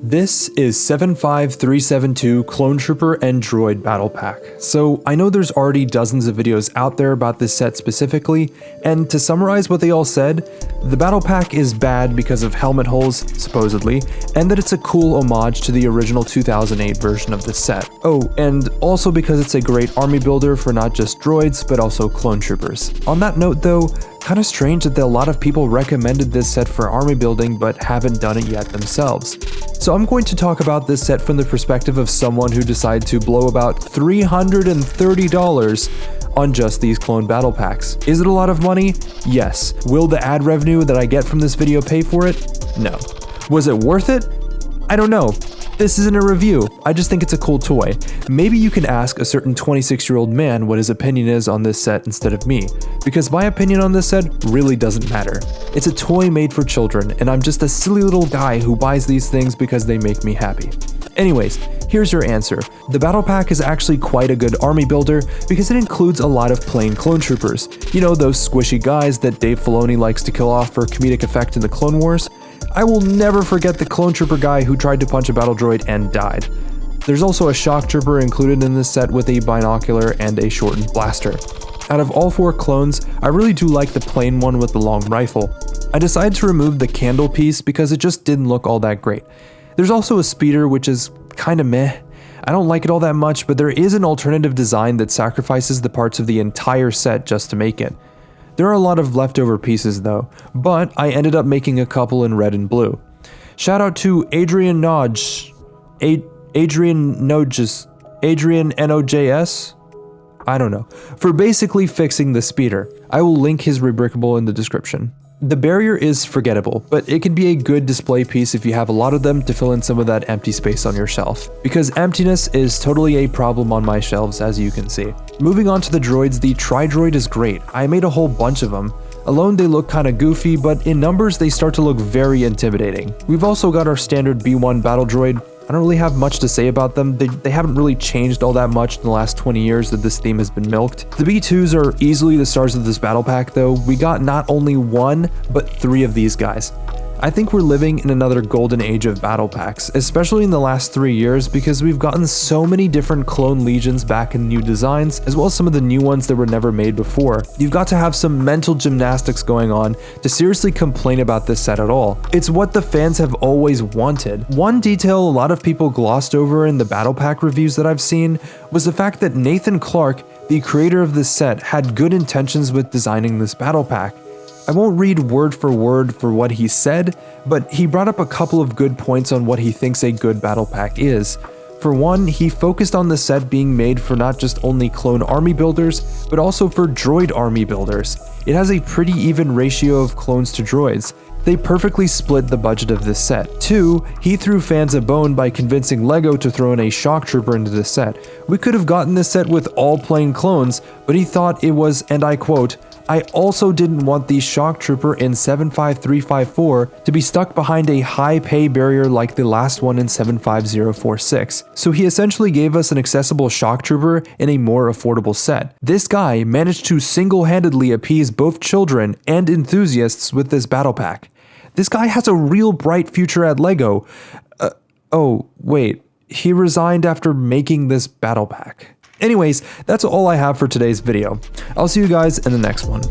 This is 75372 Clone Trooper and Droid Battle Pack. So I know there's already dozens of videos out there about this set specifically, and to summarize what they all said, the Battle Pack is bad because of helmet holes, supposedly, and that it's a cool homage to the original 2008 version of the set. Oh, and also because it's a great army builder for not just droids, but also clone troopers. On that note though, kinda strange that a lot of people recommended this set for army building but haven't done it yet themselves. So I'm going to talk about this set from the perspective of someone who decided to blow about $330 on just these clone battle packs. Is it a lot of money? Yes. Will the ad revenue that I get from this video pay for it? No. Was it worth it? I don't know. This isn't a review, I just think it's a cool toy. Maybe you can ask a certain 26-year-old man what his opinion is on this set instead of me, because my opinion on this set really doesn't matter. It's a toy made for children, and I'm just a silly little guy who buys these things because they make me happy. Anyways, here's your answer. The battle pack is actually quite a good army builder because it includes a lot of plain clone troopers. You know, those squishy guys that Dave Filoni likes to kill off for comedic effect in the Clone Wars? I will never forget the clone trooper guy who tried to punch a battle droid and died. There's also a shock trooper included in this set with a binocular and a shortened blaster. Out of all four clones, I really do like the plain one with the long rifle. I decided to remove the candle piece because it just didn't look all that great. There's also a speeder which is kinda meh. I don't like it all that much, but there is an alternative design that sacrifices the parts of the entire set just to make it. There are a lot of leftover pieces though, but I ended up making a couple in red and blue. Shout out to AdrianNojs, AdrianNojs? I don't know, for basically fixing the speeder. I will link his Rebrickable in the description. The barrier is forgettable, but it can be a good display piece if you have a lot of them to fill in some of that empty space on your shelf. Because emptiness is totally a problem on my shelves, as you can see. Moving on to the droids, the Tri-Droid is great. I made a whole bunch of them. Alone they look kinda goofy, but in numbers they start to look very intimidating. We've also got our standard B1 Battle Droid. I don't really have much to say about them. They haven't really changed all that much in the last 20 years that this theme has been milked. The B2s are easily the stars of this battle pack though. We got not only one, but three of these guys. I think we're living in another golden age of battle packs, especially in the last 3 years because we've gotten so many different clone legions back in new designs, as well as some of the new ones that were never made before. You've got to have some mental gymnastics going on to seriously complain about this set at all. It's what the fans have always wanted. One detail a lot of people glossed over in the battle pack reviews that I've seen was the fact that Nathan Clark, the creator of this set, had good intentions with designing this battle pack. I won't read word for what he said, but he brought up a couple of good points on what he thinks a good battle pack is. For one, he focused on the set being made for not just only clone army builders, but also for droid army builders. It has a pretty even ratio of clones to droids. They perfectly split the budget of this set. 2, he threw fans a bone by convincing LEGO to throw in a shock trooper into this set. We could have gotten this set with all plain clones, but he thought it was, and I quote, "I also didn't want the shock trooper in 75354 to be stuck behind a high pay barrier like the last one in 75046. So he essentially gave us an accessible shock trooper in a more affordable set. This guy managed to single-handedly appease both children and enthusiasts with this battle pack. This guy has a real bright future at LEGO. Oh, wait, he resigned after making this battle pack." Anyways, that's all I have for today's video. I'll see you guys in the next one.